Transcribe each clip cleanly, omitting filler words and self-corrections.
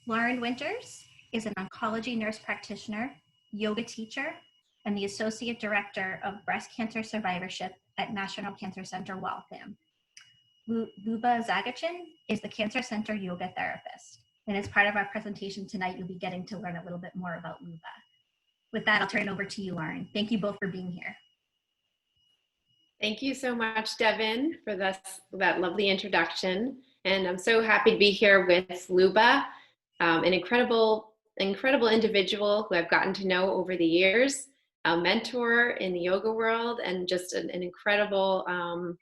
Loren Winters is an oncology nurse practitioner, yoga teacher, and the Associate Director of Breast Cancer Survivorship at National Cancer Center Waltham. Luba Zagachin is the Cancer Center yoga therapist. And as part of our presentation tonight, you'll be getting to learn a little bit more about Luba. With that, I'll turn it over to you, Lauren. Thank you both for being here. Thank you so much, Devin, for that lovely introduction. And I'm so happy to be here with Luba, an incredible individual who I've gotten to know over the years, a mentor in the yoga world, and just an incredible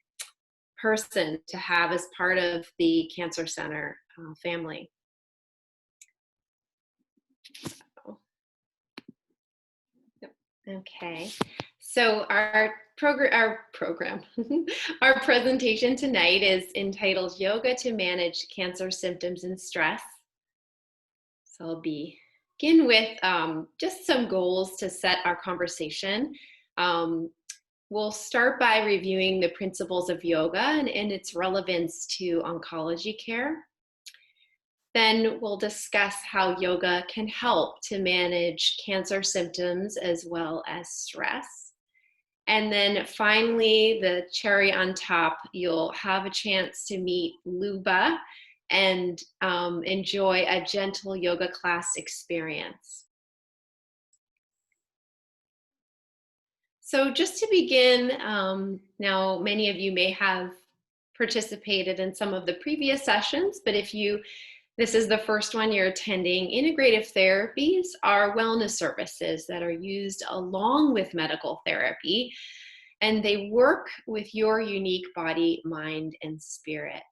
person to have as part of the Cancer Center family. Okay, so our presentation tonight is entitled Yoga to Manage Cancer Symptoms and Stress. So I'll begin with just some goals to set our conversation. We'll start by reviewing the principles of yoga and its relevance to oncology care. Then we'll discuss how yoga can help to manage cancer symptoms as well as stress. And then finally, the cherry on top, you'll have a chance to meet Luba and enjoy a gentle yoga class experience. So just to begin, now many of you may have participated in some of the previous sessions, but if this is the first one you're attending, integrative therapies are wellness services that are used along with medical therapy, and they work with your unique body, mind, and spirit.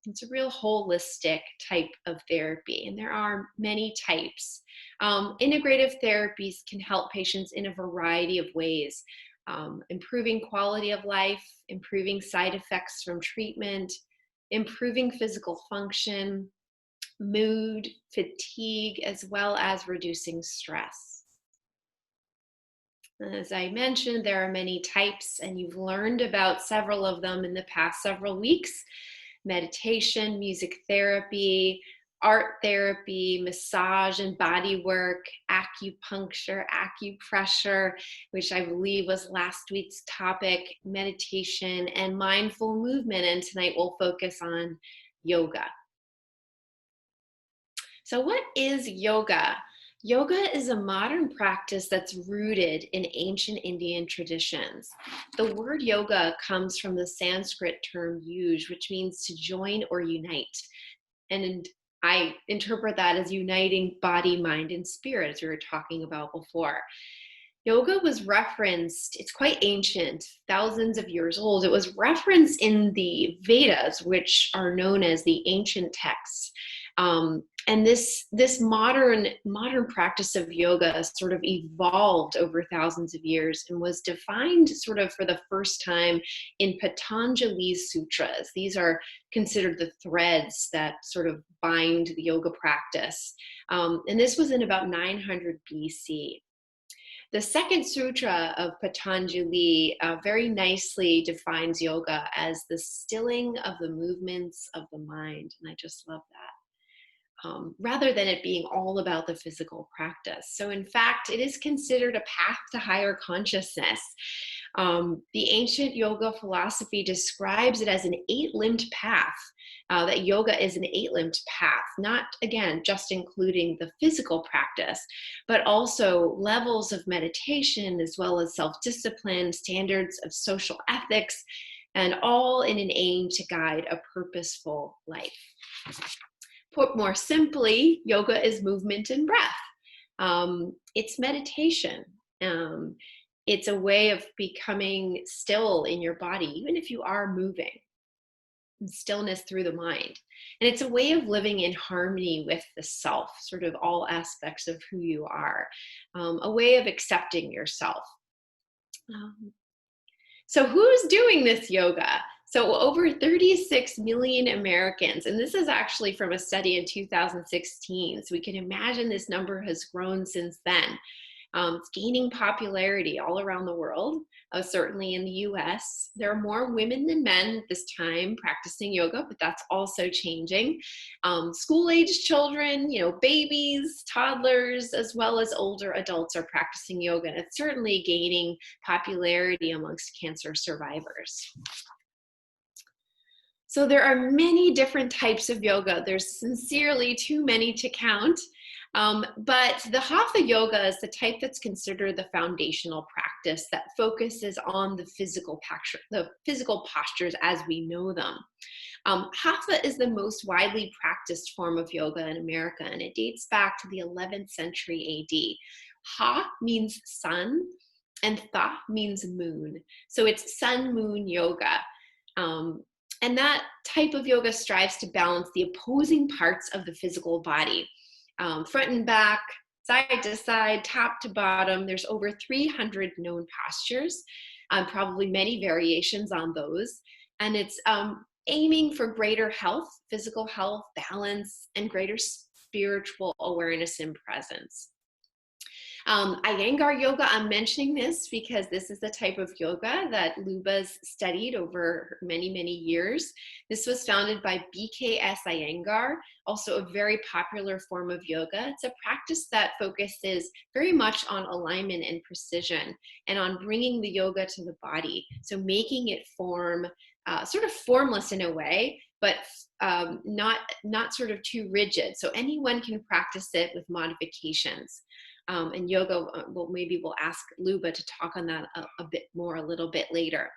It's a real holistic type of therapy, and there are many types. Integrative therapies can help patients in a variety of ways, improving quality of life, improving side effects from treatment, improving physical function, mood, fatigue, as well as reducing stress. As I mentioned, there are many types, and you've learned about several of them in the past several weeks: meditation, music therapy, art therapy, massage and body work, acupuncture, acupressure, which I believe was last week's topic, meditation, and mindful movement. And tonight we'll focus on yoga. So what is yoga? Yoga is a modern practice that's rooted in ancient Indian traditions. The word yoga comes from the Sanskrit term yuj, which means to join or unite. And I interpret that as uniting body, mind, and spirit, as we were talking about before. Yoga was referenced, it's quite ancient, thousands of years old. It was referenced in the Vedas, which are known as the ancient texts. And this modern practice of yoga sort of evolved over thousands of years and was defined sort of for the first time in Patanjali's sutras. These are considered the threads that sort of bind the yoga practice. And this was in about 900 BC. The second sutra of Patanjali very nicely defines yoga as the stilling of the movements of the mind. And I just love that. Rather than it being all about the physical practice. So in fact, it is considered a path to higher consciousness. The ancient yoga philosophy describes it as an 8-limbed path, that yoga is an 8-limbed path, not, again, just including the physical practice, but also levels of meditation, as well as self-discipline, standards of social ethics, and all in an aim to guide a purposeful life. Put more simply, yoga is movement and breath. It's meditation. It's a way of becoming still in your body, even if you are moving. Stillness through the mind. And it's a way of living in harmony with the self, sort of all aspects of who you are. A way of accepting yourself. So who's doing this yoga? So over 36 million Americans, and this is actually from a study in 2016, so we can imagine this number has grown since then. It's gaining popularity all around the world, certainly in the US. There are more women than men at this time practicing yoga, but that's also changing. School-aged children, babies, toddlers, as well as older adults are practicing yoga. And it's certainly gaining popularity amongst cancer survivors. So there are many different types of yoga. There's sincerely too many to count. But the Hatha yoga is the type that's considered the foundational practice that focuses on the physical postures as we know them. Hatha is the most widely practiced form of yoga in America, and it dates back to the 11th century AD. Ha means sun, and Tha means moon. So it's sun-moon yoga. And that type of yoga strives to balance the opposing parts of the physical body. Front and back, side to side, top to bottom. There's over 300 known postures, probably many variations on those. And it's aiming for greater health, physical health, balance, and greater spiritual awareness and presence. Iyengar yoga, I'm mentioning this because this is the type of yoga that Luba's studied over many, many years. This was founded by B.K.S. Iyengar, also a very popular form of yoga. It's a practice that focuses very much on alignment and precision and on bringing the yoga to the body. So making it sort of formless in a way, but not sort of too rigid. So anyone can practice it with modifications. And yoga, maybe we'll ask Luba to talk on that a little bit later.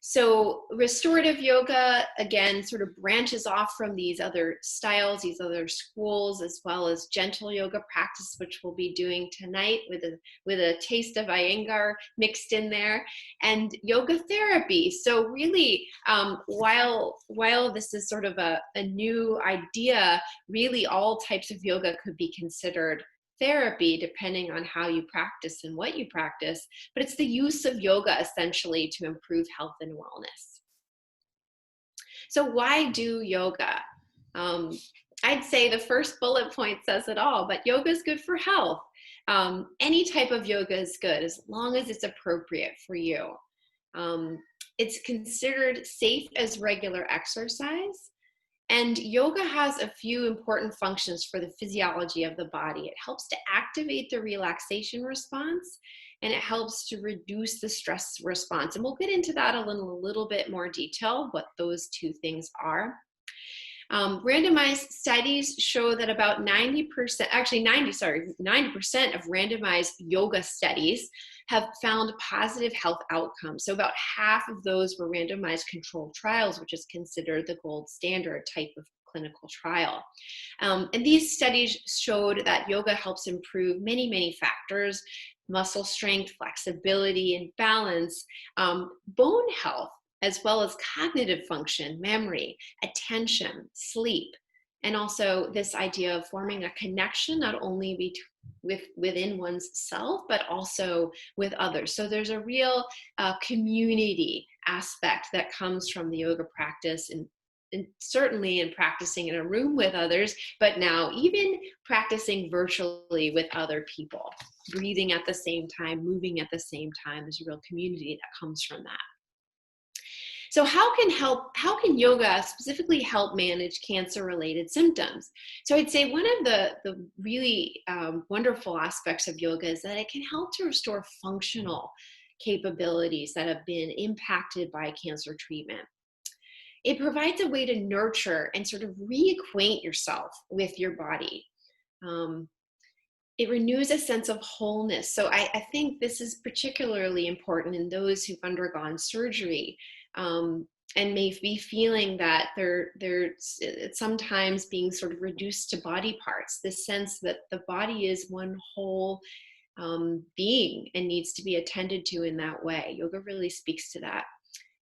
So restorative yoga, again, sort of branches off from these other styles, these other schools, as well as gentle yoga practice, which we'll be doing tonight with a taste of Iyengar mixed in there, and yoga therapy. So really, while this is sort of a new idea, really all types of yoga could be considered therapy depending on how you practice and what you practice, but it's the use of yoga essentially to improve health and wellness. So why do yoga? I'd say the first bullet point says it all, but yoga is good for health. Any type of yoga is good as long as it's appropriate for you. It's considered safe as regular exercise. And yoga has a few important functions for the physiology of the body. It helps to activate the relaxation response, and it helps to reduce the stress response. And we'll get into that in a little bit more detail, what those two things are. Randomized studies show that about 90% of randomized yoga studies have found positive health outcomes. So about half of those were randomized controlled trials, which is considered the gold standard type of clinical trial. And these studies showed that yoga helps improve many, many factors: muscle strength, flexibility, and balance, bone health, as well as cognitive function, memory, attention, sleep, and also this idea of forming a connection not only within one's self, but also with others. So there's a real community aspect that comes from the yoga practice, and certainly in practicing in a room with others, but now even practicing virtually with other people, breathing at the same time, moving at the same time. There's a real community that comes from that. So how can yoga specifically help manage cancer-related symptoms? So I'd say one of the really wonderful aspects of yoga is that it can help to restore functional capabilities that have been impacted by cancer treatment. It provides a way to nurture and sort of reacquaint yourself with your body. It renews a sense of wholeness. So I think this is particularly important in those who've undergone surgery, and may be feeling that they're sometimes being sort of reduced to body parts, this sense that the body is one whole being and needs to be attended to in that way. Yoga really speaks to that.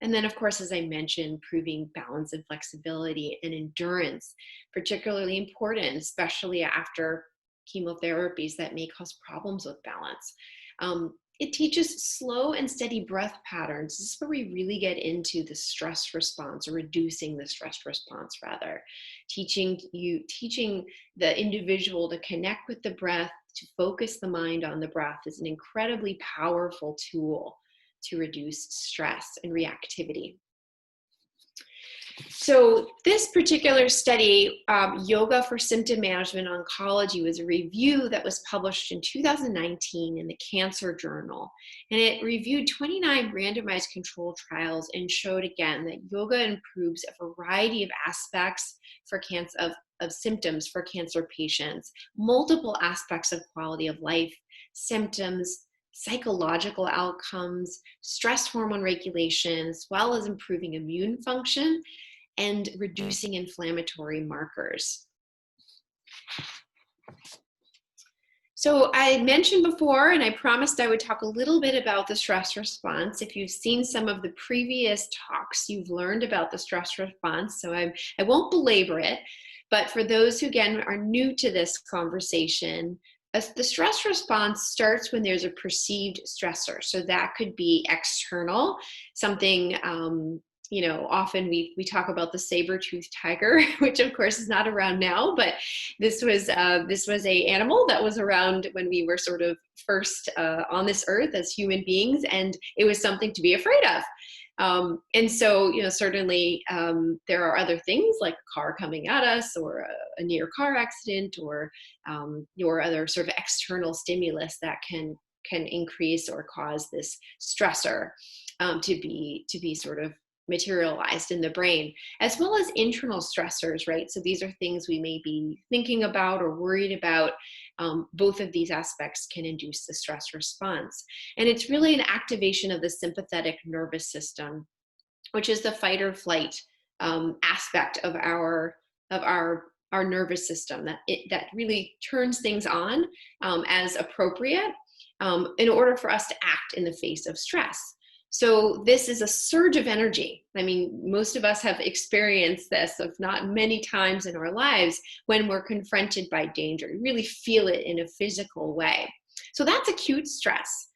And then, of course, as I mentioned, improving balance and flexibility and endurance, particularly important, especially after chemotherapies that may cause problems with balance. It teaches slow and steady breath patterns. This is where we really get into the stress response, or reducing the stress response rather. Teaching the individual to connect with the breath, to focus the mind on the breath is an incredibly powerful tool to reduce stress and reactivity. So this particular study, Yoga for Symptom Management Oncology, was a review that was published in 2019 in the Cancer Journal. And it reviewed 29 randomized controlled trials and showed again that yoga improves a variety of aspects for cancer, of symptoms for cancer patients, multiple aspects of quality of life, symptoms, psychological outcomes, stress hormone regulation, as well as improving immune function and reducing inflammatory markers. So I mentioned before, and I promised I would talk a little bit about the stress response. If you've seen some of the previous talks, you've learned about the stress response, so I won't belabor it. But for those who, again, are new to this conversation, the stress response starts when there's a perceived stressor. So that could be external, something, often we talk about the saber-toothed tiger, which of course is not around now, but this was a animal that was around when we were sort of first on this earth as human beings, and it was something to be afraid of. And so, certainly there are other things like a car coming at us, or a near car accident, or other sort of external stimulus that can increase or cause this stressor to be sort of materialized in the brain, as well as internal stressors, right? So these are things we may be thinking about or worried about. Both of these aspects can induce the stress response. And it's really an activation of the sympathetic nervous system, which is the fight or flight aspect of our nervous system, that really turns things on as appropriate in order for us to act in the face of stress. So this is a surge of energy. I mean, most of us have experienced this, if not many times in our lives, when we're confronted by danger. You really feel it in a physical way. So that's acute stress.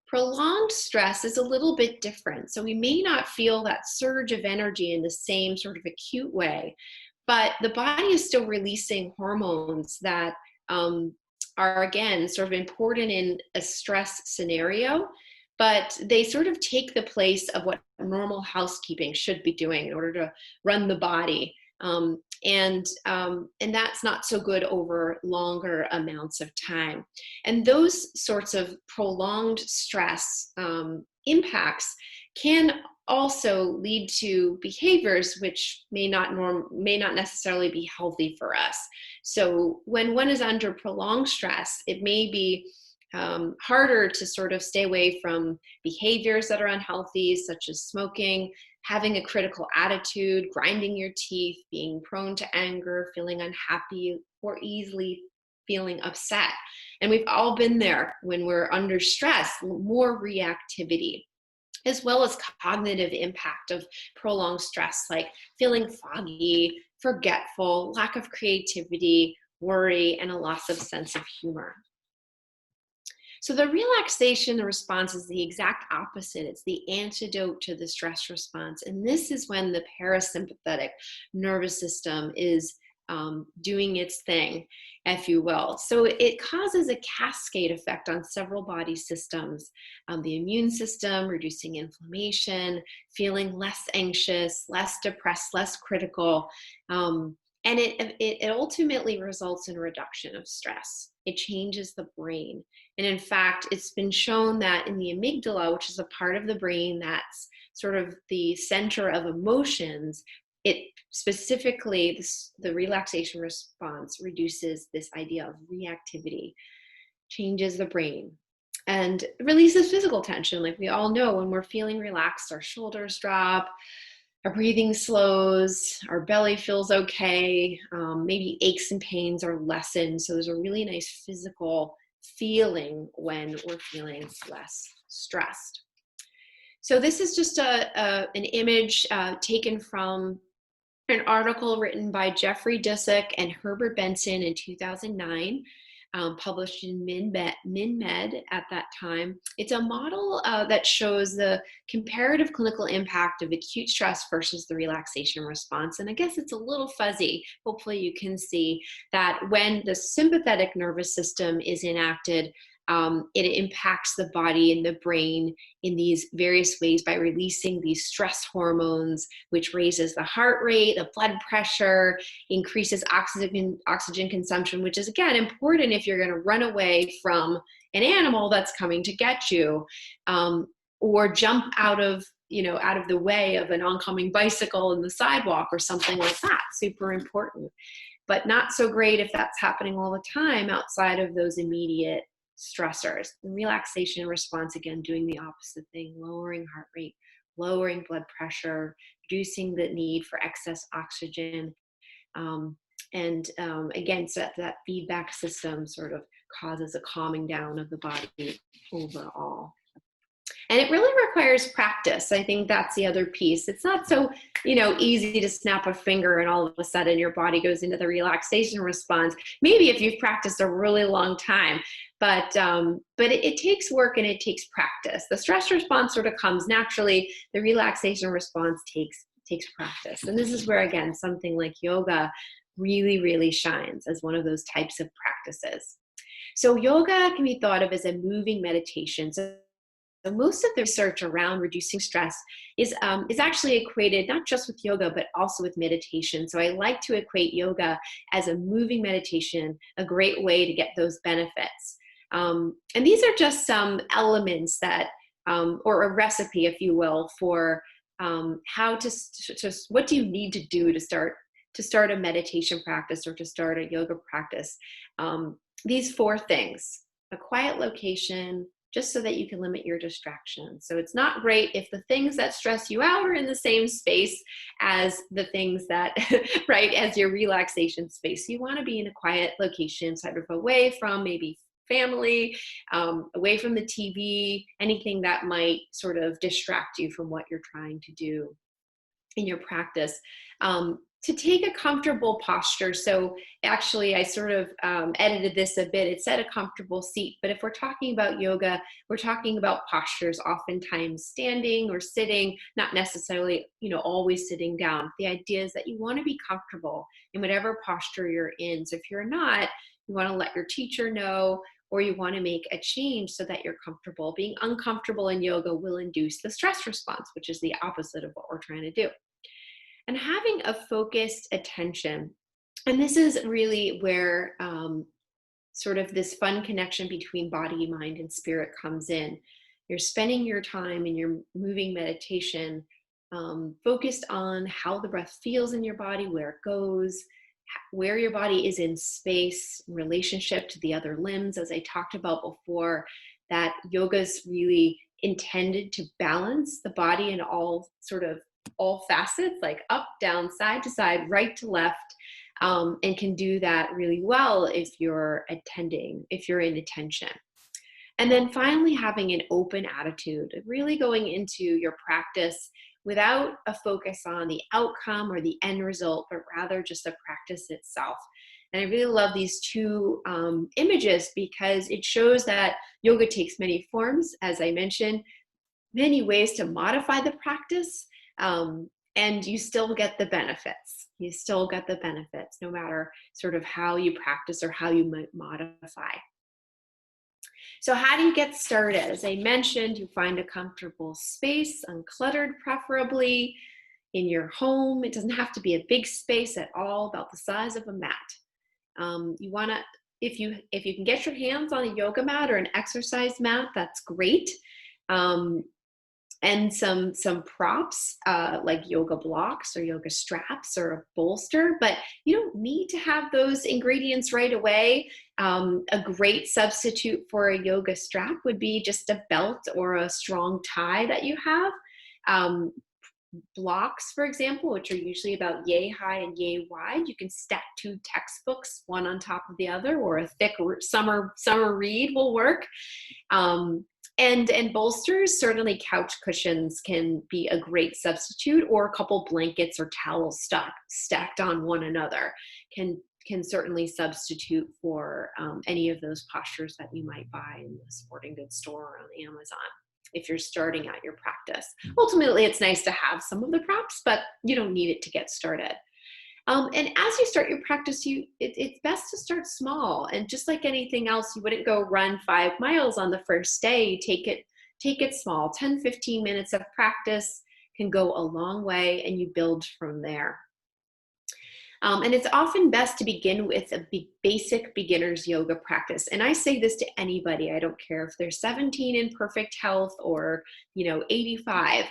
Prolonged stress is a little bit different. So we may not feel that surge of energy in the same sort of acute way, but the body is still releasing hormones that are, again, sort of important in a stress scenario, but they sort of take the place of what normal housekeeping should be doing in order to run the body. And that's not so good over longer amounts of time. And those sorts of prolonged stress impacts can also lead to behaviors which may not necessarily be healthy for us. So when one is under prolonged stress, it may be harder to sort of stay away from behaviors that are unhealthy, such as smoking, having a critical attitude, grinding your teeth, being prone to anger, feeling unhappy, or easily feeling upset. And we've all been there when we're under stress, more reactivity, as well as cognitive impact of prolonged stress, like feeling foggy, forgetful, lack of creativity, worry, and a loss of sense of humor. So the relaxation response is the exact opposite. It's the antidote to the stress response. And this is when the parasympathetic nervous system is doing its thing, if you will. So it causes a cascade effect on several body systems. The immune system, reducing inflammation, feeling less anxious, less depressed, less critical. And it ultimately results in a reduction of stress. It changes the brain. And in fact, it's been shown that in the amygdala, which is a part of the brain that's sort of the center of emotions, it specifically, the relaxation response reduces this idea of reactivity, changes the brain, and releases physical tension. Like we all know, when we're feeling relaxed, our shoulders drop, our breathing slows, our belly feels okay, maybe aches and pains are lessened. So there's a really nice physical feeling when we're feeling less stressed. So this is just an image taken from an article written by Jeffrey Disick and Herbert Benson in 2009. published in MinMed at that time. It's a model that shows the comparative clinical impact of acute stress versus the relaxation response. And I guess it's a little fuzzy. Hopefully you can see that when the sympathetic nervous system is enacted, it impacts the body and the brain in these various ways by releasing these stress hormones, which raises the heart rate, the blood pressure, increases oxygen consumption, which is, again, important if you're going to run away from an animal that's coming to get you, or jump out of the way of an oncoming bicycle in the sidewalk or something like that. Super important, but not so great if that's happening all the time outside of those immediate stressors. The relaxation response, again, doing the opposite thing, lowering heart rate, lowering blood pressure, reducing the need for excess oxygen. Again, so that feedback system sort of causes a calming down of the body overall. And it really requires practice. I think that's the other piece. It's not so, easy to snap a finger and all of a sudden your body goes into the relaxation response. Maybe if you've practiced a really long time, but it takes work and it takes practice. The stress response sort of comes naturally. The relaxation response takes practice. And this is where, again, something like yoga really, really shines as one of those types of practices. So yoga can be thought of as a moving meditation. So most of the research around reducing stress is actually equated not just with yoga, but also with meditation. So I like to equate yoga as a moving meditation, a great way to get those benefits. And these are just some elements that, or a recipe, if you will, for how to what do you need to do to start a meditation practice or to start a yoga practice. These 4 things: a quiet location, just so that you can limit your distractions. So it's not great if the things that stress you out are in the same space as the things that, right, as your relaxation space. You want to be in a quiet location, sort of away from maybe family, away from the TV, anything that might sort of distract you from what you're trying to do in your practice. To take a comfortable posture. So actually, I sort of edited this a bit. It said a comfortable seat, but if we're talking about yoga, we're talking about postures, oftentimes standing or sitting, not necessarily, always sitting down. The idea is that you want to be comfortable in whatever posture you're in. So if you're not, you want to let your teacher know, or you want to make a change so that you're comfortable. Being uncomfortable in yoga will induce the stress response, which is the opposite of what we're trying to do. And having a focused attention. And this is really where sort of this fun connection between body, mind, and spirit comes in. You're spending your time in your moving meditation focused on how the breath feels in your body, where it goes, where your body is in space, in relationship to the other limbs. As I talked about before, that yoga is really intended to balance the body in all facets, like up, down, side to side, right to left, and can do that really well if you're in attention. And then finally, having an open attitude, really going into your practice without a focus on the outcome or the end result, but rather just the practice itself. And I really love these 2 images because it shows that yoga takes many forms, as I mentioned, many ways to modify the practice. And you still get the benefits. You still get the benefits no matter sort of how you practice or how you might modify. So how do you get started? As I mentioned, you find a comfortable space, uncluttered preferably, in your home. It doesn't have to be a big space at all, about the size of a mat. You want to, if you can get your hands on a yoga mat or an exercise mat, that's great. And some props like yoga blocks or yoga straps or a bolster, but you don't need to have those ingredients right away. A great substitute for a yoga strap would be just a belt or a strong tie that you have. Blocks, for example, which are usually about yay high and yay wide. You can stack 2 textbooks, one on top of the other, or a thick summer read will work. And bolsters, certainly couch cushions can be a great substitute, or a couple blankets or towels stacked on one another can can certainly substitute for any of those postures that you might buy in the sporting goods store or on Amazon if you're starting out your practice. Ultimately, it's nice to have some of the props, but you don't need it to get started. And as you start your practice, it's best to start small. And just like anything else, you wouldn't go run 5 miles on the first day. Take it small. 10, 15 minutes of practice can go a long way, and you build from there. And it's often best to begin with a basic beginner's yoga practice. And I say this to anybody. I don't care if they're 17 in perfect health or, 85.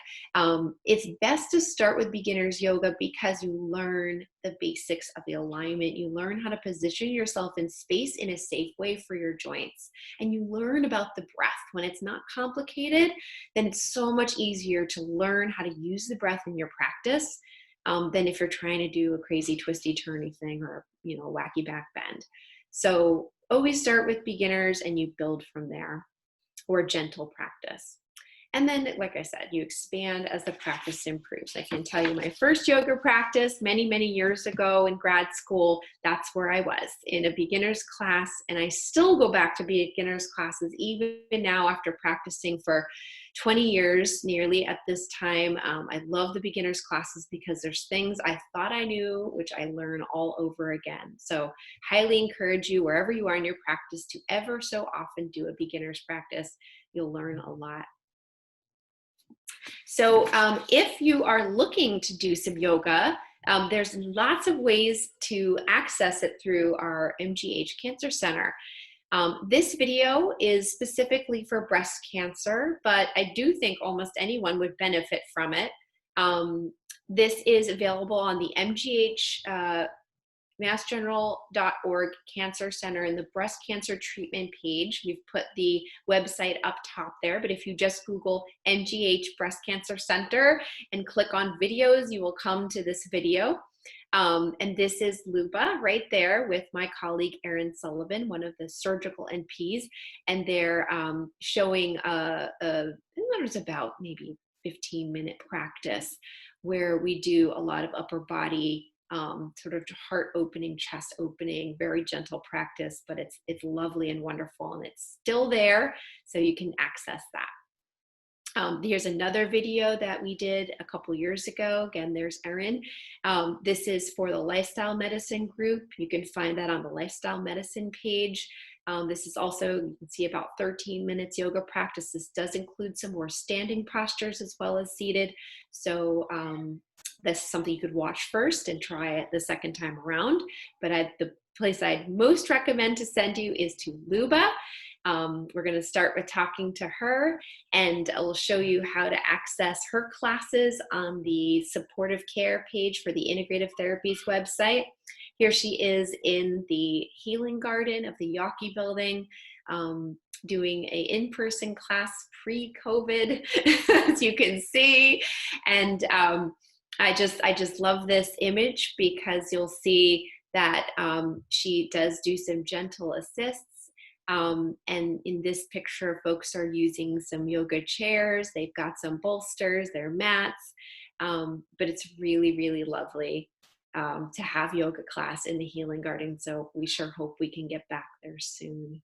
It's best to start with beginner's yoga because you learn the basics of the alignment. You learn how to position yourself in space in a safe way for your joints. And you learn about the breath. When it's not complicated, then it's so much easier to learn how to use the breath in your practice than if you're trying to do a crazy twisty turny thing or a wacky back bend. So always start with beginners and you build from there, or gentle practice. And then, like I said, you expand as the practice improves. I can tell you my first yoga practice many, many years ago in grad school, that's where I was, in a beginner's class. And I still go back to beginner's classes even now after practicing for 20 years nearly at this time. I love the beginner's classes because there's things I thought I knew, which I learn all over again. So highly encourage you, wherever you are in your practice, to ever so often do a beginner's practice. You'll learn a lot. So if you are looking to do some yoga, there's lots of ways to access it through our MGH Cancer Center. This video is specifically for breast cancer, but I do think almost anyone would benefit from it. This is available on the MGH massgeneral.org Cancer Center in the breast cancer treatment page. We've put the website up top there, but if you just Google MGH Breast Cancer Center and click on videos, you will come to this video. And this is Luba right there with my colleague Erin Sullivan, one of the surgical NPs, and they're showing there's about maybe 15-minute practice where we do a lot of upper body sort of heart opening, chest opening, very gentle practice, but it's lovely and wonderful, and it's still there, so you can access that. Here's another video that we did a couple years ago. Again, there's Erin. This is for the lifestyle medicine group. You can find that on the lifestyle medicine page. This is also, you can see about 13 minutes yoga practice. This does include some more standing postures as well as seated. So this is something you could watch first and try it the second time around. But the place I'd most recommend to send you is to Luba. We're going to start with talking to her, and I will show you how to access her classes on the supportive care page for the Integrative Therapies website. Here she is in the Healing Garden of the Yawkey building, doing a in-person class pre-COVID, as you can see. And I just love this image because you'll see that she does do some gentle assists. And in this picture, folks are using some yoga chairs. They've got some bolsters, their mats, but it's really, really lovely to have yoga class in the Healing Garden. So we sure hope we can get back there soon.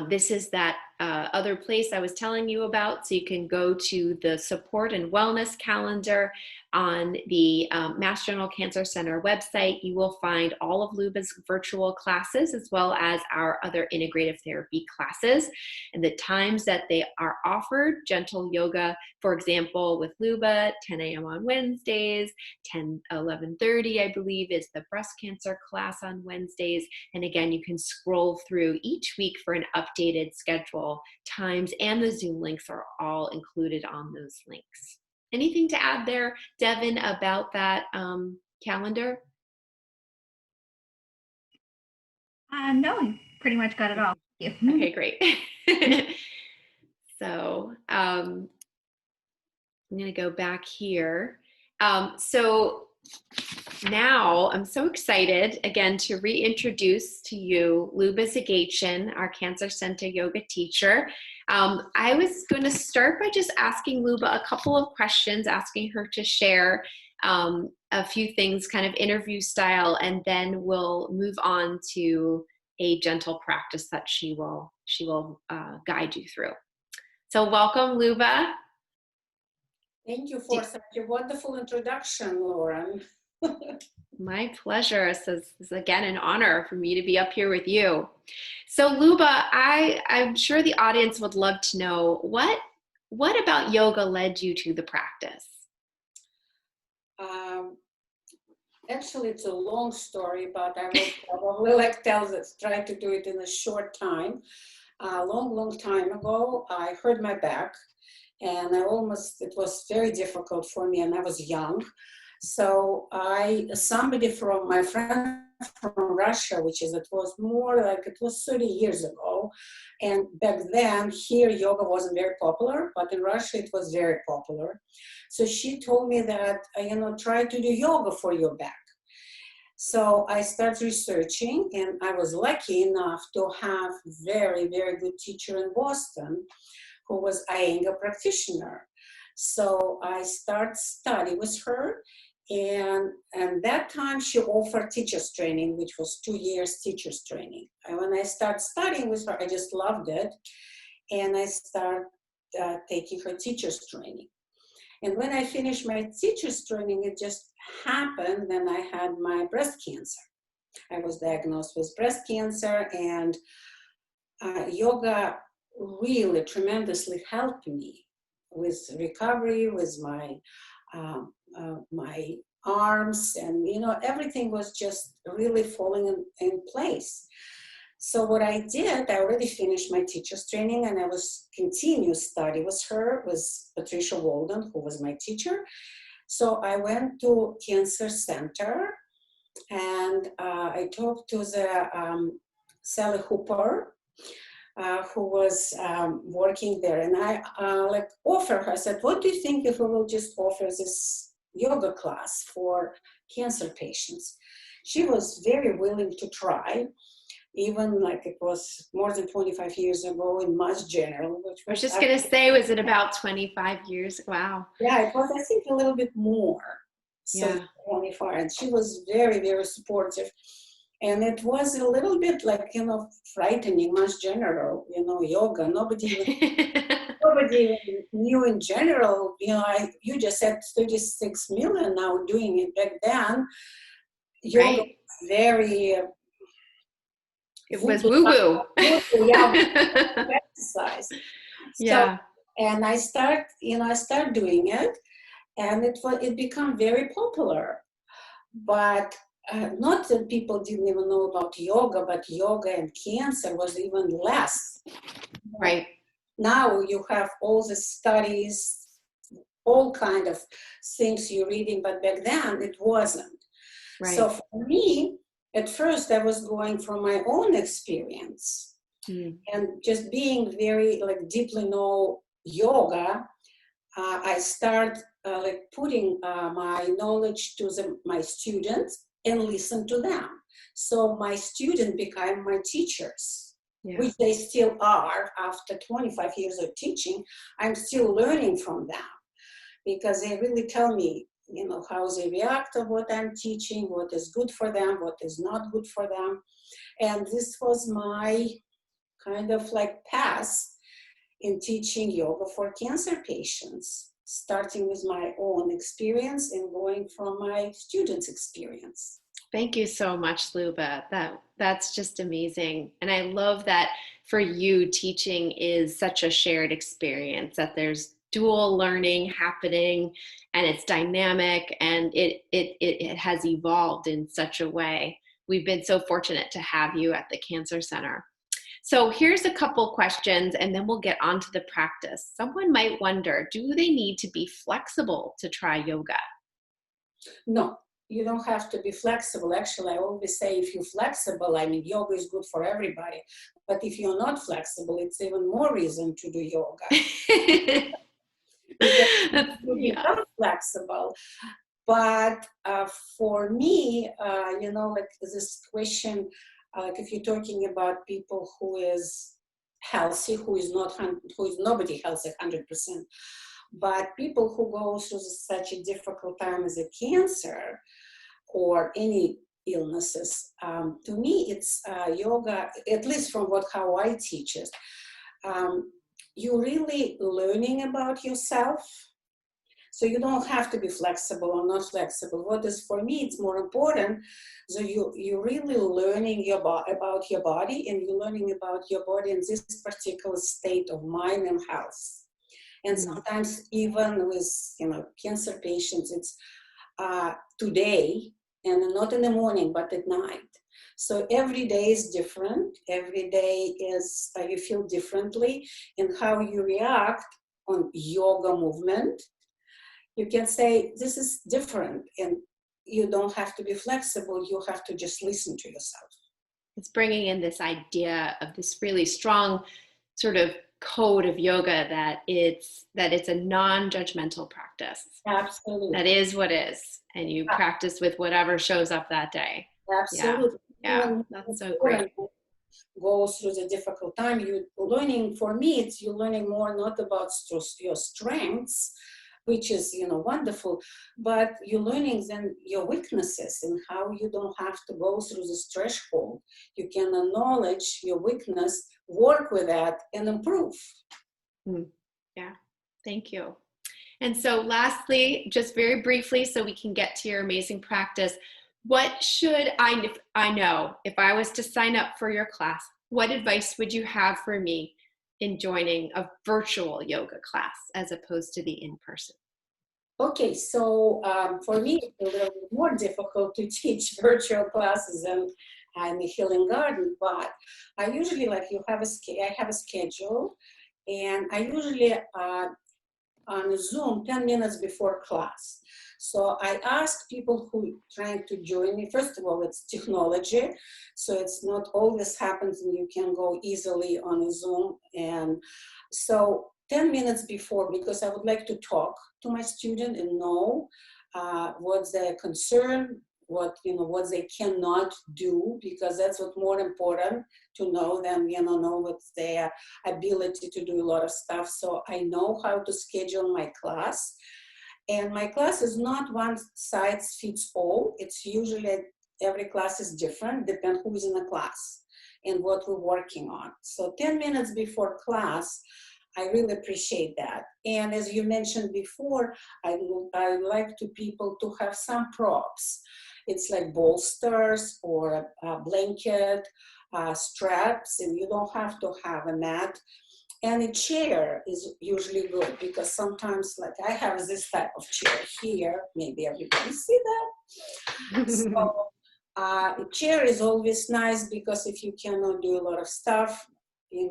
This is that other place I was telling you about. So you can go to the support and wellness calendar on the Mass General Cancer Center website. You will find all of Luba's virtual classes as well as our other integrative therapy classes and the times that they are offered. Gentle yoga, for example, with Luba, 10 a.m. on Wednesdays, 11:30, I believe, is the breast cancer class on Wednesdays. And again, you can scroll through each week for an updated schedule. Times and the Zoom links are all included on those links. Anything to add there, Devin, about that calendar? No, you pretty much got it all. Thank you. Okay, great. So I'm going to go back here. So now I'm so excited again to reintroduce to you Luba Zagachin, our Cancer Center yoga teacher. I was going to start by just asking Luba a couple of questions, asking her to share a few things kind of interview style, and then we'll move on to a gentle practice that she will guide you through. So welcome, Luba. Thank you for such a wonderful introduction, Loren. My pleasure. It's again an honor for me to be up here with you. So Luba, I'm sure the audience would love to know what about yoga led you to the practice? Actually, it's a long story, but I will probably try to do it in a short time. A long time ago, I hurt my back, and it was very difficult for me, and I was young. So somebody from my friend from Russia, it was 30 years ago. And back then here, yoga wasn't very popular, but in Russia, it was very popular. So she told me that, try to do yoga for your back. So I started researching, and I was lucky enough to have very, very good teacher in Boston who was Iyengar practitioner. So I started study with her, and that time she offered teacher's training, which was 2 years teacher's training. And when I started studying with her, I just loved it, and I started taking her teacher's training. And when I finished my teacher's training, it just happened that I had my breast cancer. I was diagnosed with breast cancer, and yoga really tremendously helped me with recovery, with my my arms, and everything was just really falling in place. So what I did, I already finished my teacher's training, and I was continue study with her, with Patricia Walden, who was my teacher. So I went to cancer center, and I talked to the Sally Hooper, who was working there, and I offered her. I said, "What do you think if we will just offer this yoga class for cancer patients?" She was very willing to try, even it was more than 25 years ago in Mass General. I was just going to say, was it about 25 years? Wow. Yeah, it was, I think, a little bit more. So yeah. 25, and she was very, very supportive. And it was a little bit frightening, Mass General, yoga. Nobody even knew in general. You just said 36 million now doing it. Back then, yoga was very... it was woo-woo. Yeah, exercise. Yeah. So, and I start doing it, and it became very popular. But not that people didn't even know about yoga, but yoga and cancer was even less. Right. Now you have all the studies, all kind of things you're reading, but back then it wasn't. Right. So for me, at first I was going from my own experience and just being very deeply know yoga. I start putting my knowledge to my students and listen to them. So my students became my teachers, which they still are after 25 years of teaching. I'm still learning from them because they really tell me, how they react to what I'm teaching, what is good for them, what is not good for them. And this was my kind of path in teaching yoga for cancer patients, starting with my own experience and going from my students' experience. Thank you so much, Luba. That's just amazing. And I love that for you, teaching is such a shared experience, that there's dual learning happening, and it's dynamic, and it has evolved in such a way. We've been so fortunate to have you at the Cancer Center. So here's a couple questions, and then we'll get on to the practice. Someone might wonder, do they need to be flexible to try yoga? No, you don't have to be flexible. Actually, I always say if you're flexible, yoga is good for everybody. But if you're not flexible, it's even more reason to do yoga. You become flexible. But for me, this question, if you're talking about people who is healthy, who is nobody healthy 100%. But people who go through such a difficult time as a cancer or any illnesses, to me, it's yoga, at least from how I teach it. You're really learning about yourself. So you don't have to be flexible or not flexible. What is, for me, it's more important. So you're really learning about your body, and you're learning about your body in this particular state of mind and health. And sometimes even with, cancer patients, it's today, and not in the morning, but at night. So every day is different. Every day is, you feel differently, and how you react on yoga movement. You can say, this is different, and you don't have to be flexible. You have to just listen to yourself. It's bringing in this idea of this really strong sort of code of yoga that it's a non-judgmental practice. Absolutely. That is what is. And you practice with whatever shows up that day. Absolutely. Yeah, that's so great. Go through the difficult time. You're learning, for me, you're learning more not about your strengths, which is, wonderful, but you're learning then your weaknesses and how you don't have to go through this threshold. You can acknowledge your weakness, work with that, and improve. Yeah, thank you. And so lastly, just very briefly, so we can get to your amazing practice, what should I know if I was to sign up for your class? What advice would you have for me in joining a virtual yoga class as opposed to the in-person? Okay, so for me, it's a little bit more difficult to teach virtual classes than in the Healing Garden, but I usually, I have a schedule, and I usually on Zoom 10 minutes before class. So I ask people who are trying to join me, first of all, it's technology, so it's not always happens and you can go easily on a Zoom. And so 10 minutes before, because I would like to talk to my student and know what's their concern, what they cannot do, because that's what's more important to know them, know what's their ability to do a lot of stuff. So I know how to schedule my class. And my class is not one size fits all. It's usually every class is different, depending who is in the class and what we're working on. So 10 minutes before class, I really appreciate that. And as you mentioned before, I like to people to have some props. It's like bolsters or a blanket, straps, and you don't have to have a mat. And a chair is usually good, because sometimes, I have this type of chair here, maybe everybody see that. So a chair is always nice, because if you cannot do a lot of stuff,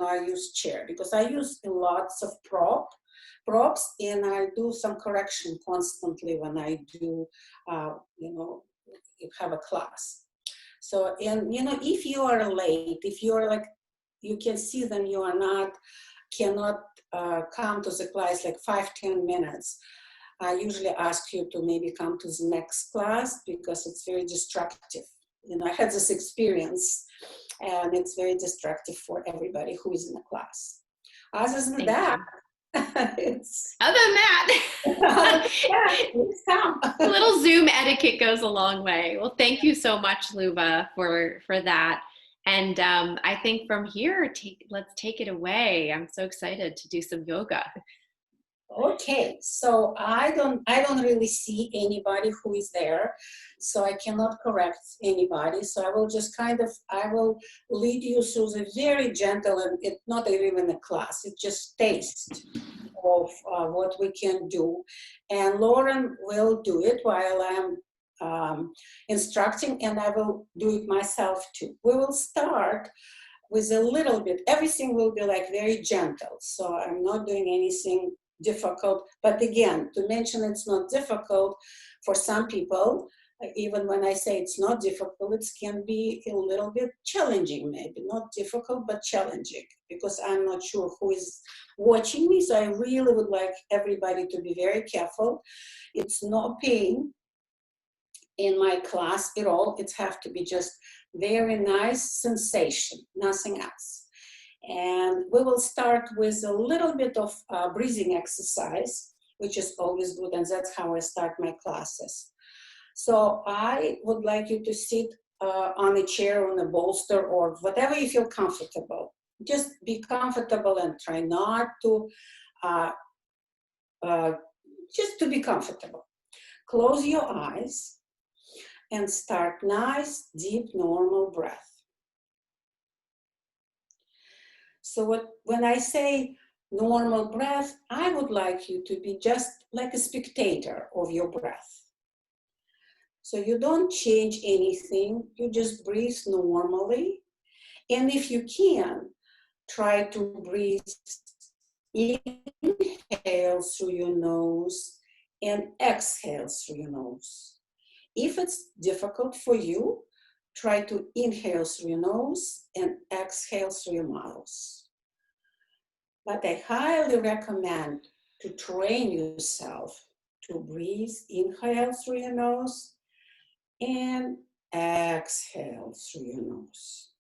I use chair, because I use lots of props, and I do some correction constantly when I do, have a class. So, and if you are late, if you're you can see them, you are cannot come to the class 5-10 minutes. I usually ask you to maybe come to the next class, because it's very destructive. I had this experience, and it's very destructive for everybody who is in the class. Other than that, a little Zoom etiquette goes a long way. Well, thank you so much, Luba, for that. And I think from here, let's take it away. I'm so excited to do some yoga. Okay, so I don't really see anybody who is there, so I cannot correct anybody. So I will just I will lead you through the very gentle, and it's not even a class, it's just taste of what we can do. And Loren will do it while I'm instructing, and I will do it myself too. We will start with a little bit, everything will be very gentle. So I'm not doing anything difficult, but again, to mention it's not difficult for some people. Even when I say it's not difficult, it can be a little bit challenging, maybe not difficult, but challenging, because I'm not sure who is watching me. So I really would like everybody to be very careful. It's no pain in my class at all. It has to be just very nice sensation, nothing else. And we will start with a little bit of breathing exercise. which is always good, and that's how I start my classes. So I would like you to sit on a chair, on a bolster, or whatever you feel comfortable. Just be comfortable and try not to, just to be comfortable. Close your eyes and start nice, deep, normal breath. So when I say normal breath, I would like you to be just like a spectator of your breath. So you don't change anything, you just breathe normally. And if you can, try to breathe, inhale through your nose and exhale through your nose. If it's difficult for you, try to inhale through your nose and exhale through your mouth. But I highly recommend to train yourself to breathe, inhale through your nose and exhale through your nose.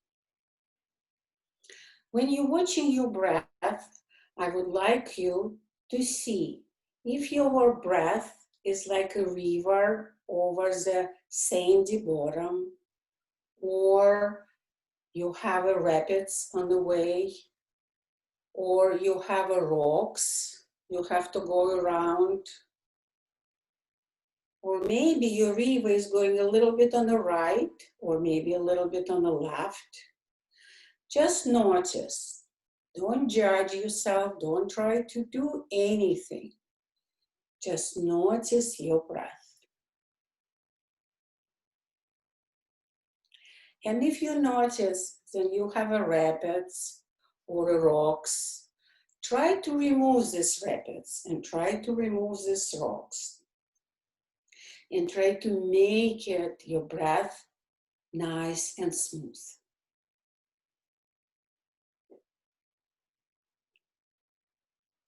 When you're watching your breath, I would like you to see if your breath is like a river over the sandy bottom, or you have a rapids on the way, or you have a rocks you have to go around, or maybe your river is going a little bit on the right, or maybe a little bit on the left. Just notice. Don't judge yourself. Don't try to do anything. Just notice your breath. And if you notice that you have a rapids or a rocks, try to remove these rapids and try to remove these rocks. And try to make it, your breath, nice and smooth.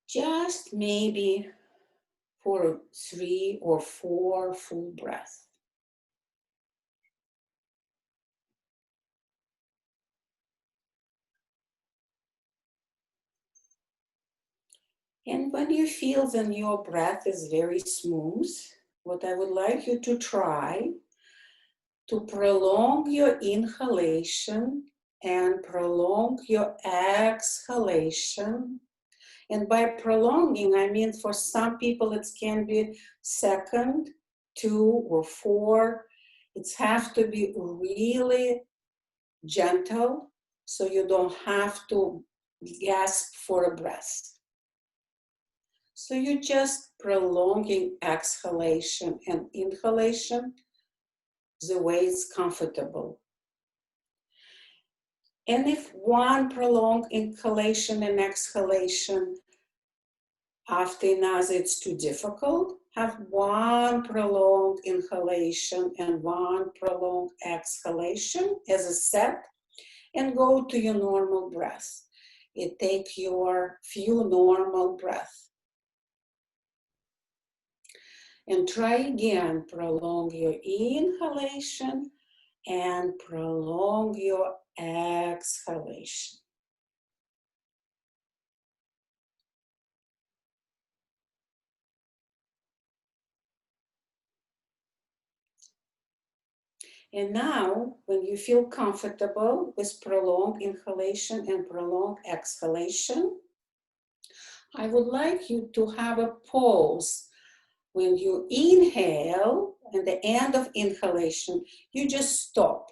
Just maybe for 3 or 4 full breaths. And when you feel that your breath is very smooth, what I would like you to try to prolong your inhalation and prolong your exhalation. And by prolonging, I mean for some people it can be second, 2 or 4. It has to be really gentle so you don't have to gasp for a breath. So you're just prolonging exhalation and inhalation the way it's comfortable. And if one prolonged inhalation and exhalation after another it's too difficult, have one prolonged inhalation and one prolonged exhalation as a set and go to your normal breath. It takes your few normal breaths. And try again, prolong your inhalation and prolong your exhalation. And now, when you feel comfortable with prolonged inhalation and prolonged exhalation, I would like you to have a pause. When you inhale, at the end of inhalation, you just stop.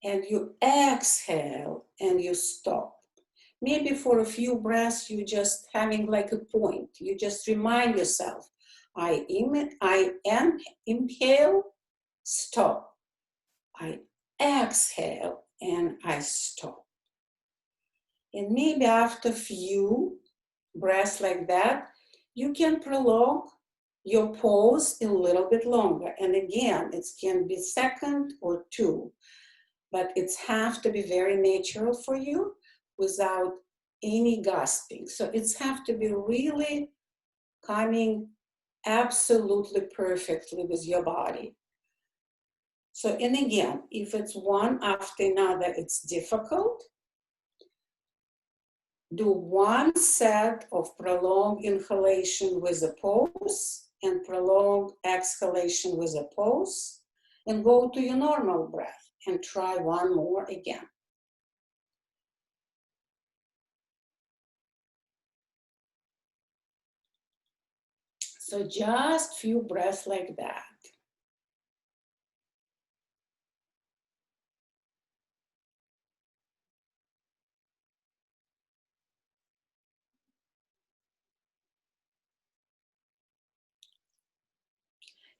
And you exhale and you stop. Maybe for a few breaths, you just having like a point. You just remind yourself, I inhale, stop. I exhale and I stop. And maybe after a few breaths like that, you can prolong your pause a little bit longer. And again, it can be second or 2, but it has to be very natural for you without any gasping. So it has to be really coming absolutely perfectly with your body. So, and again, if it's one after another, it's difficult. do one set of prolonged inhalation with a pause and prolonged exhalation with a pause, and go to your normal breath and try one more again. So just few breaths like that.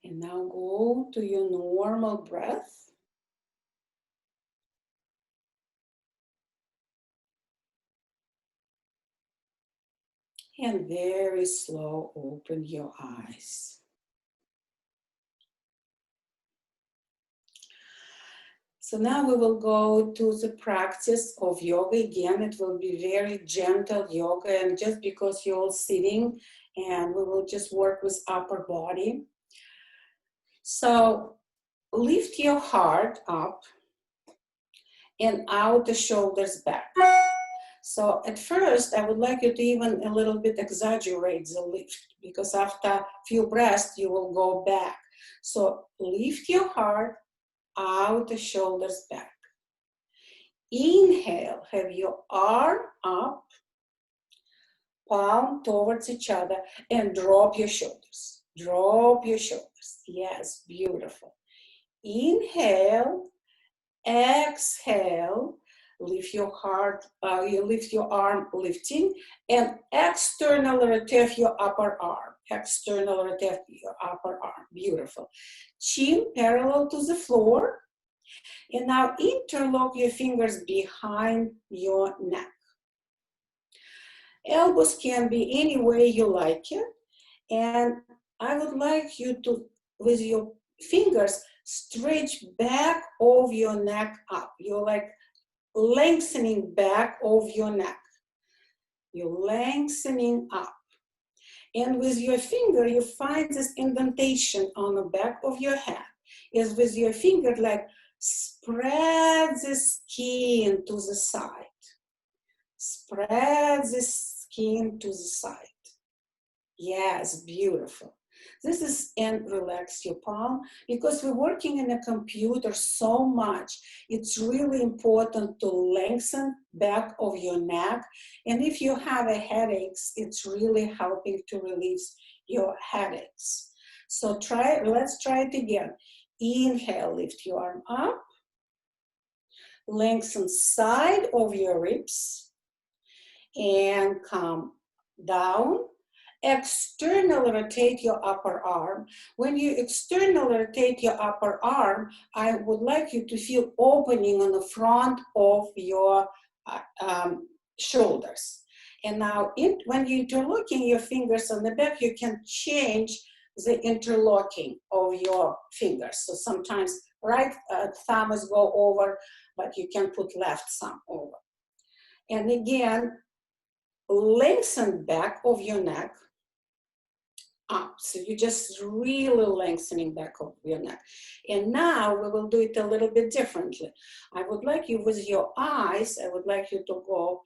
And now go to your normal breath. And very slow, open your eyes. So now we will go to the practice of yoga again. It will be very gentle yoga, and just because you're all sitting, and we will just work with upper body. So lift your heart up and out the shoulders back. So at first, I would like you to even a little bit exaggerate the lift, because after a few breaths, you will go back. So lift your heart out the shoulders back. Inhale, have your arm up, palm towards each other, and drop your shoulders. Drop your shoulders. Yes, beautiful. Inhale, exhale, lift your heart, you lift your arm, lifting, and external rotate your upper arm. External rotate your upper arm. Beautiful. Chin parallel to the floor. And now interlock your fingers behind your neck. Elbows can be any way you like it. And I would like you to, with your fingers, stretch back of your neck up. You're like lengthening back of your neck. You're lengthening up. And with your finger, you find this indentation on the back of your head. Is with your finger, like spread the skin to the side. Spread the skin to the side. Yes, beautiful. This is, and relax your palm, because we're working in a computer so much. It's really important to lengthen back of your neck. And if you have a headaches, it's really helping to release your headaches. So let's try it again. Inhale, lift your arm up. Lengthen side of your ribs and come down. External rotate your upper arm. When you external rotate your upper arm, I would like you to feel opening on the front of your shoulders. And now when you're interlocking your fingers on the back, you can change the interlocking of your fingers. So sometimes right thumbs go over, but you can put left thumb over. And again, lengthen back of your neck up. So you're just really lengthening back of your neck. And now we will do it a little bit differently. I would like you with your eyes, I would like you to go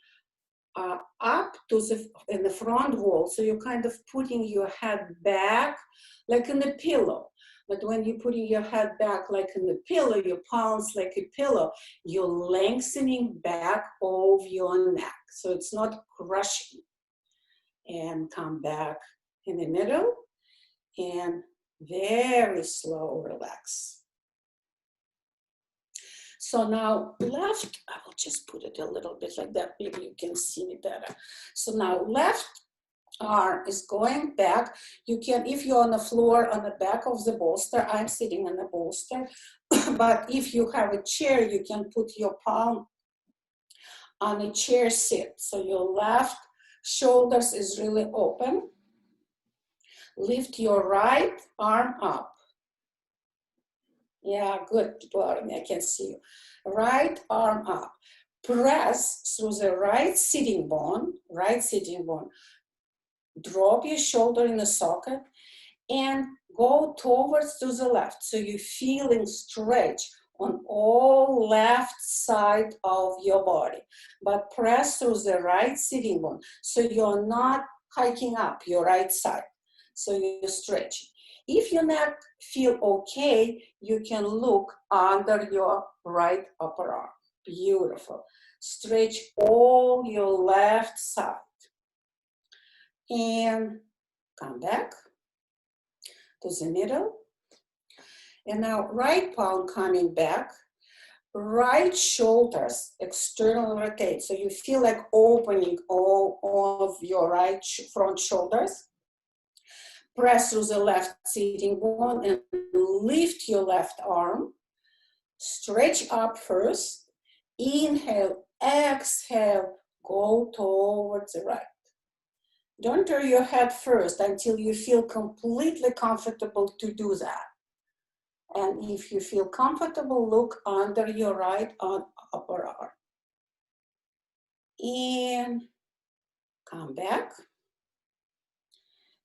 up to in the front wall. So you're kind of putting your head back like in a pillow. But when you're putting your head back like in a pillow, your palms like a pillow, you're lengthening back of your neck. So it's not crushing. And come back in the middle and very slow relax. So now left, I will just put it a little bit like that, maybe you can see me better. So now left arm is going back. You can, if you're on the floor on the back of the bolster, I'm sitting on the bolster, but if you have a chair, you can put your palm on a chair sit. So your left shoulders is really open. Lift your right arm up. Yeah, good, Loren, I can see you. Right arm up. Press through the right sitting bone. Drop your shoulder in the socket and go towards to the left. So you're feeling stretch on all left side of your body, but press through the right sitting bone. So you're not hiking up your right side. So you're stretching. If your neck feel okay, you can look under your right upper arm. Beautiful. Stretch all your left side. And come back to the middle. And now right palm coming back. Right shoulders external rotate. So you feel like opening all of your right front shoulders. Press through the left sitting bone and lift your left arm. Stretch up first. Inhale, exhale, go towards the right. Don't turn your head first until you feel completely comfortable to do that. And if you feel comfortable, look under your right upper arm. And come back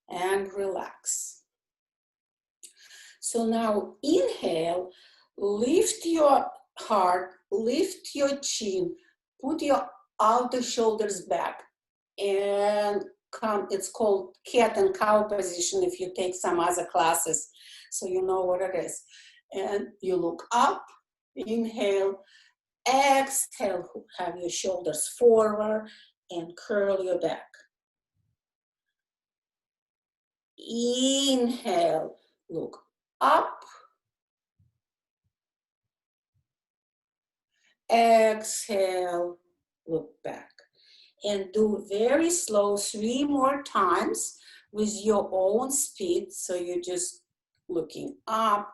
and relax. So now inhale, lift your heart, lift your chin, put your outer shoulders back, and come. It's called cat and cow position if you take some other classes, so you know what it is. And you look up, inhale, exhale, have your shoulders forward and curl your back. Inhale, look up. Exhale, look back. And do very slow 3 more times with your own speed. So you're just looking up.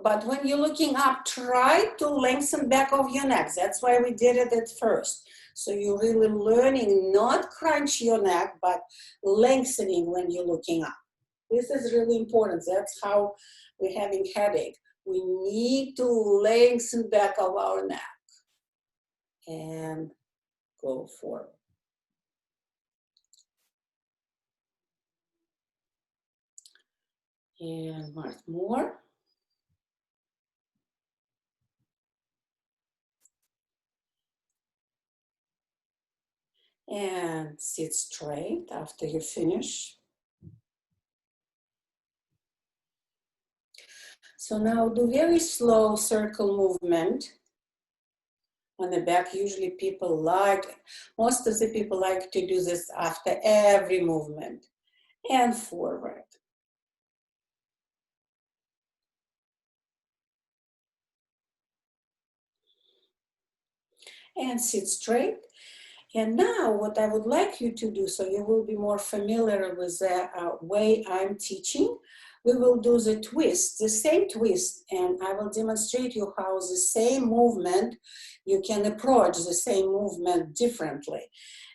But when you're looking up, try to lengthen back of your neck. That's why we did it at first. So you're really learning not crunch your neck, but lengthening when you're looking up. This is really important. That's how we're having headache. We need to lengthen back of our neck. And go forward. And once more. And sit straight after you finish. So now do very slow circle movement on the back. Usually most of the people like to do this after every movement. And forward. And sit straight. And now what I would like you to do, so you will be more familiar with the way I'm teaching, we will do the twist, the same twist, and I will demonstrate you how the same movement, you can approach the same movement differently.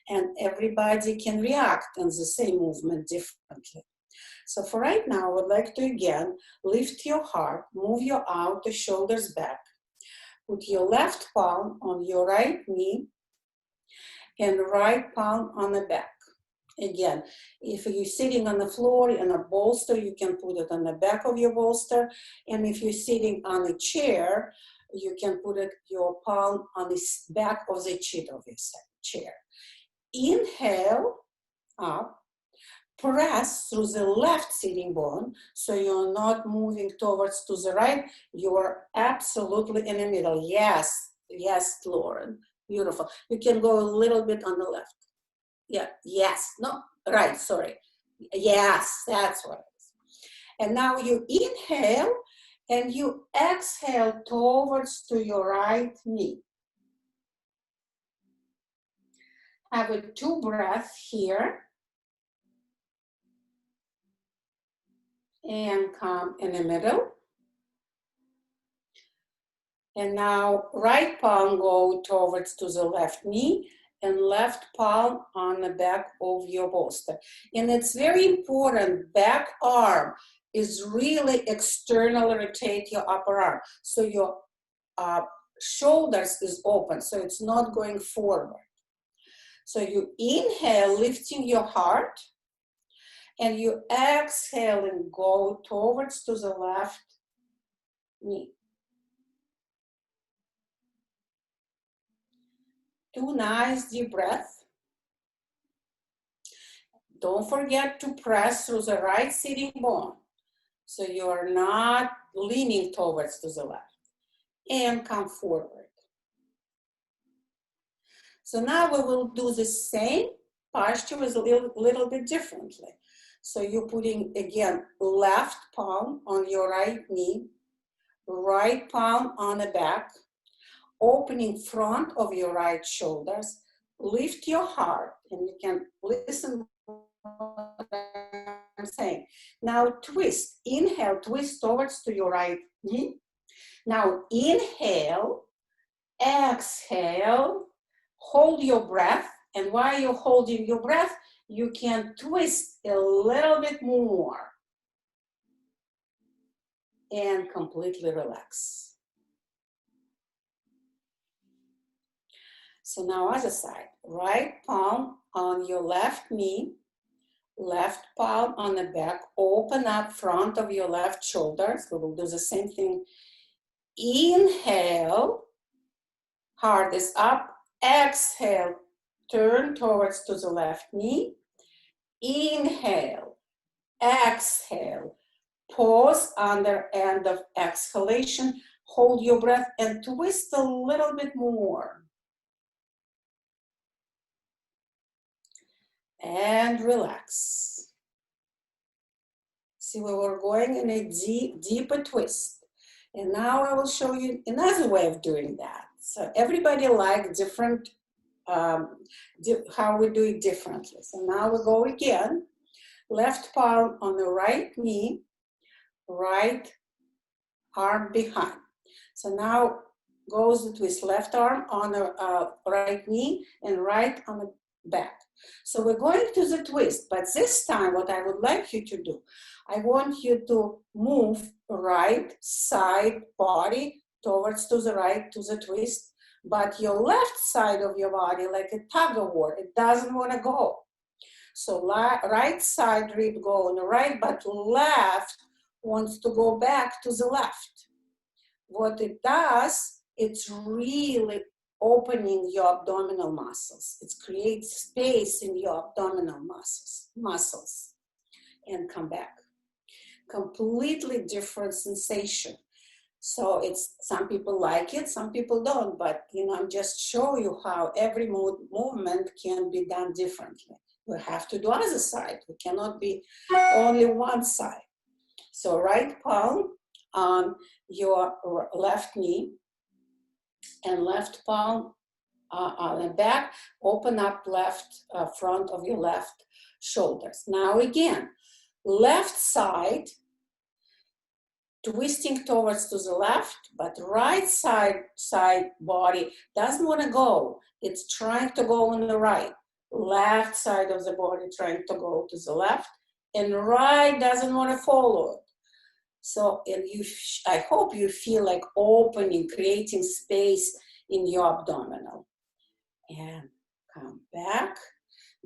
And everybody can react on the same movement differently. So for right now, I would like to again, lift your heart, move your outer shoulders back, put your left palm on your right knee, and right palm on the back. Again, if you're sitting on the floor in a bolster, you can put it on the back of your bolster. And if you're sitting on a chair, you can put your palm on the back of the seat of your chair. Inhale up, press through the left sitting bone, so you're not moving towards to the right, you're absolutely in the middle. Yes, yes, Loren. Beautiful. You can go a little bit on the left. Yeah, yes, no, right, sorry. Yes, that's what it is. And now you inhale and you exhale towards to your right knee. Have a 2 breaths here. And come in the middle. And now right palm go towards to the left knee and left palm on the back of your bolster. And it's very important, back arm is really external rotate your upper arm. So your shoulders is open, so it's not going forward. So you inhale, lifting your heart, and you exhale and go towards to the left knee. 2 nice deep breaths. Don't forget to press through the right sitting bone, so you are not leaning towards to the left. And come forward. So now we will do the same posture with a little bit differently. So you're putting, again, left palm on your right knee, right palm on the back, opening front of your right shoulders, lift your heart, and you can listen what I'm saying. Now twist, inhale, twist towards to your right knee. Now inhale, exhale, hold your breath, and while you're holding your breath, you can twist a little bit more and completely relax. So now other side, right palm on your left knee, left palm on the back, open up front of your left shoulder. So we'll do the same thing. Inhale, heart is up, exhale, turn towards to the left knee. Inhale, exhale, pause under end of exhalation, hold your breath and twist a little bit more. And relax. See, we were going in a deeper twist. And now I will show you another way of doing that. So everybody likes different, how we do it differently. So now we go again. Left palm on the right knee, right arm behind. So now goes the twist, left arm on the right knee and right on the back. So we're going to the twist, but this time what I would like you to do, I want you to move right side body towards to the right to the twist, but your left side of your body, like a tug of war, it doesn't want to go. So right side rib go on the right, but left wants to go back to the left. What it does, it's really opening your abdominal muscles. It creates space in your abdominal muscles, and come back. Completely different sensation. So it's, some people like it, some people don't, but I'm just showing you how every movement can be done differently. We have to do other side. We cannot be only one side. So right palm on your left knee and left palm on the back, open up left front of your left shoulders. Now again, left side, twisting towards to the left, but right side body doesn't want to go. It's trying to go on the right. Left side of the body trying to go to the left, and right doesn't want to follow it. So, and I hope you feel like opening, creating space in your abdominal. And come back.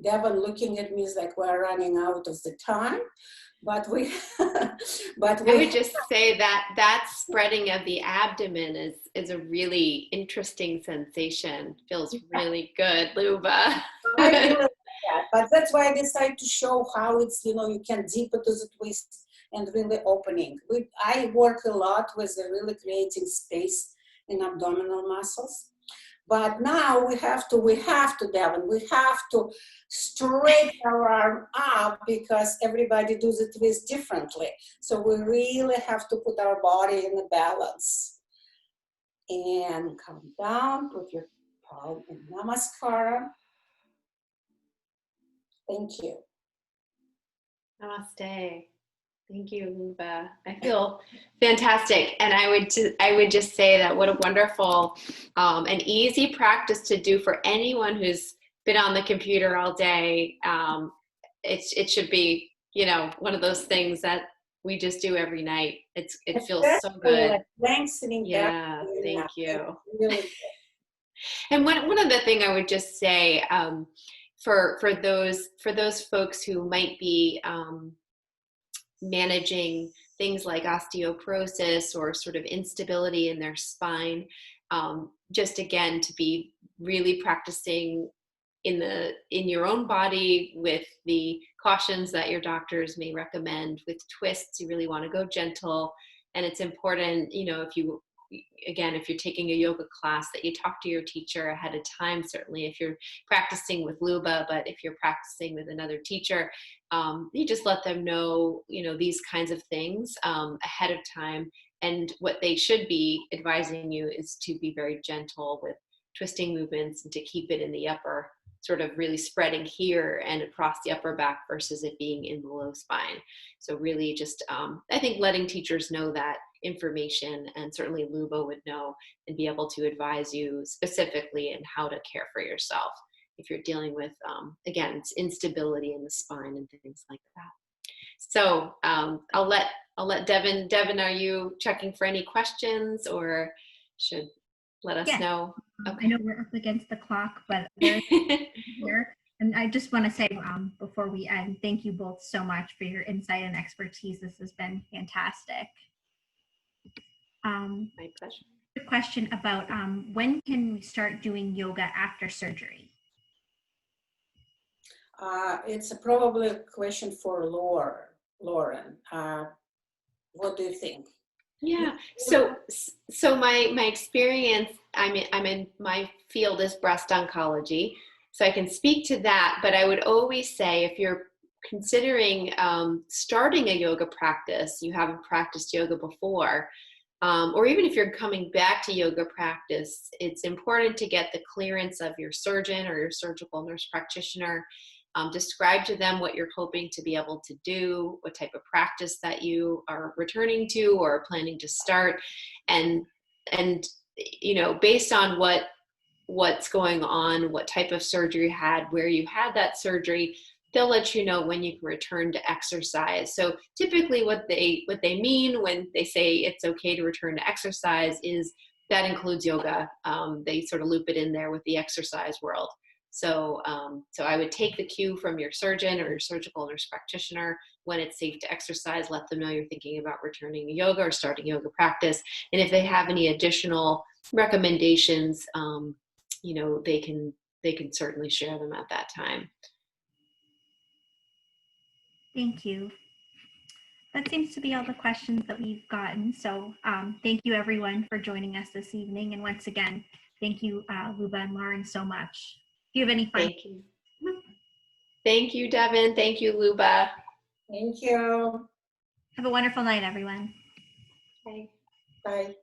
Devin looking at me is like we're running out of the time, but we, I would just say that spreading of the abdomen is a really interesting sensation. Feels really good, Luba. I really like that, but that's why I decided to show how it's, you can deepen to the twist and really opening. I work a lot with really creating space in abdominal muscles. But now we have to, Devin, we have to straighten our arm up because everybody does the twist differently. So we really have to put our body in a balance. And come down, put your palm in Namaskara. Thank you. Namaste. Thank you, Luba. I feel fantastic. And I would just say that what a wonderful and easy practice to do for anyone who's been on the computer all day. It should be, one of those things that we just do every night. It feels so good. Like lengthening yeah, thank you. Really good. And one other thing I would just say for those folks who might be managing things like osteoporosis or sort of instability in their spine, just again to be really practicing in your own body with the cautions that your doctors may recommend. With twists, you really want to go gentle, and it's important, if you're taking a yoga class, that you talk to your teacher ahead of time. Certainly if you're practicing with Luba, but if you're practicing with another teacher, you just let them know, these kinds of things ahead of time. And what they should be advising you is to be very gentle with twisting movements and to keep it in the upper, sort of really spreading here and across the upper back versus it being in the low spine. So really just, I think letting teachers know that information, and certainly Luba would know and be able to advise you specifically in how to care for yourself if you're dealing with, again, it's instability in the spine and things like that. So I'll let Devin. Devin, are you checking for any questions, or should let us know? Okay. I know we're up against the clock, but there's here. And I just want to say before we end, thank you both so much for your insight and expertise. This has been fantastic. My pleasure. A question about when can we start doing yoga after surgery? It's probably a question for Loren. What do you think? Yeah. So my experience, I'm in my field is breast oncology, so I can speak to that. But I would always say, if you're considering starting a yoga practice, you haven't practiced yoga before, or even if you're coming back to yoga practice, it's important to get the clearance of your surgeon or your surgical nurse practitioner. Describe to them what you're hoping to be able to do, what type of practice that you are returning to or planning to start, and based on what's going on, what type of surgery you had, where you had that surgery, they'll let you know when you can return to exercise. So typically what they mean when they say it's okay to return to exercise is that includes yoga. They sort of loop it in there with the exercise world. So I would take the cue from your surgeon or your surgical nurse practitioner when it's safe to exercise. Let them know you're thinking about returning to yoga or starting yoga practice. And if they have any additional recommendations, they can certainly share them at that time. Thank you. That seems to be all the questions that we've gotten. So thank you everyone for joining us this evening. And once again, thank you, Luba and Loren, so much. Do you have any final? Thank you. Thank you, Devin. Thank you, Luba. Thank you. Have a wonderful night, everyone. Bye. Bye.